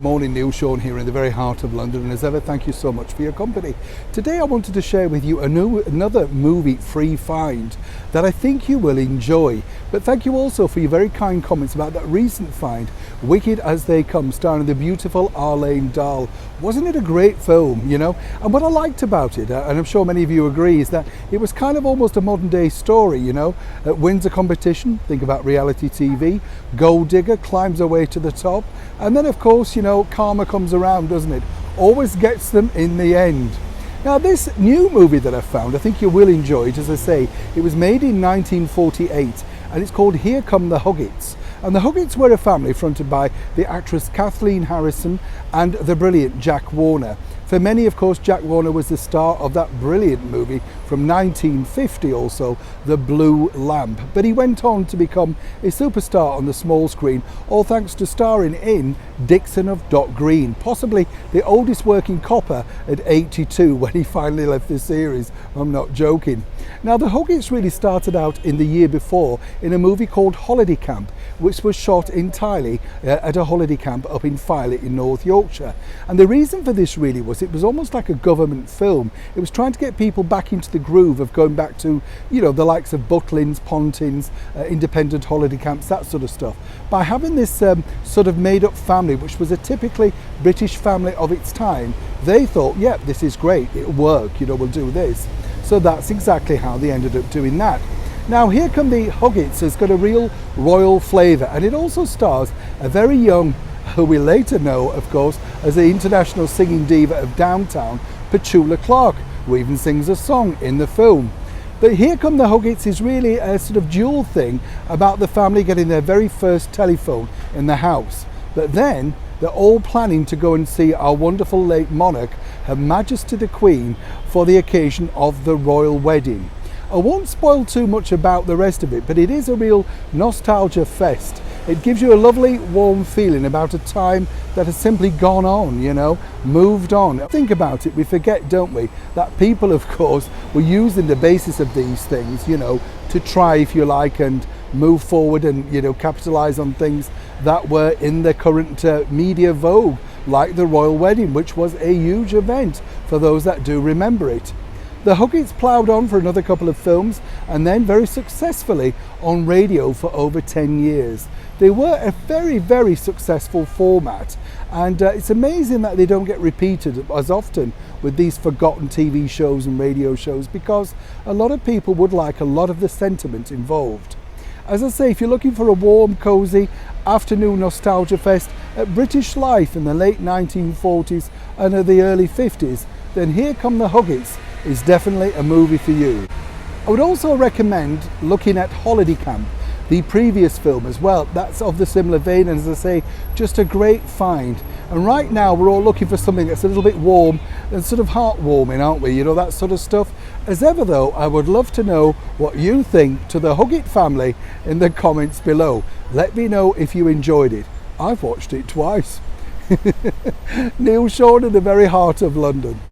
Morning, Neil Sean here in the very heart of London, and as ever, thank you so much for your company. Today I wanted to share with you another movie free find that I think you will enjoy, but thank you also for your very kind comments about that recent find, Wicked as They Come, starring the beautiful Arlene Dahl. Wasn't it a great film, you know? And what I liked about it, and I'm sure many of you agree, is that it was kind of almost a modern day story, you know? Wins a competition, think about reality TV, gold digger, climbs her way to the top, and then of course, you know, karma comes around, doesn't it? Always gets them in the end. Now this new movie that I found, I think you will enjoy it. As I say, it was made in 1948 and it's called Here Come the Huggets. And the Huggets were a family fronted by the actress Kathleen Harrison and the brilliant Jack Warner. For many, of course, Jack Warner was the star of that brilliant movie from 1950 also, The Blue Lamp. But he went on to become a superstar on the small screen, all thanks to starring in Dixon of Dock Green, possibly the oldest working copper at 82 when he finally left the series. I'm not joking. Now the Huggets really started out in the year before in a movie called Holiday Camp, which was shot entirely at a holiday camp up in Filey in North Yorkshire. And the reason for this really was it was almost like a government film. It was trying to get people back into the groove of going back to, you know, the likes of Butlins, Pontins, independent holiday camps, that sort of stuff. By having this sort of made up family, which was a typically British family of its time, they thought, yeah, this is great, it'll work, you know, we'll do this. So that's exactly how they ended up doing that. Now Here Come the Huggets has got a real royal flavour, and it also stars a very young, who we later know of course as the international singing diva of Downtown, Petula Clark, who even sings a song in the film. But Here Come the Huggets is really a sort of dual thing about the family getting their very first telephone in the house. But then they're all planning to go and see our wonderful late monarch, Her Majesty the Queen, for the occasion of the royal wedding. I won't spoil too much about the rest of it, but it is a real nostalgia fest. It gives you a lovely warm feeling about a time that has simply gone on, you know, moved on. Think about it, we forget, don't we, that people of course were using the basis of these things, you know, to try, if you like, and move forward and, you know, capitalize on things that were in the current media vogue, like the royal wedding, which was a huge event for those that do remember it. The Huggets ploughed on for another couple of films and then very successfully on radio for over 10 years. They were a very, very successful format, and it's amazing that they don't get repeated as often with these forgotten TV shows and radio shows, because a lot of people would like a lot of the sentiment involved. As I say, if you're looking for a warm, cosy afternoon nostalgia fest at British life in the late 1940s and the early 50s, then Here Come the Huggets is definitely a movie for you. I would also recommend looking at Holiday Camp, the previous film as well. That's of the similar vein, and as I say, just a great find. And right now we're all looking for something that's a little bit warm and sort of heartwarming, aren't we? You know, that sort of stuff. As ever though, I would love to know what you think to the Huggett family in the comments below. Let me know if you enjoyed it. I've watched it twice. Neil Sean in the very heart of London.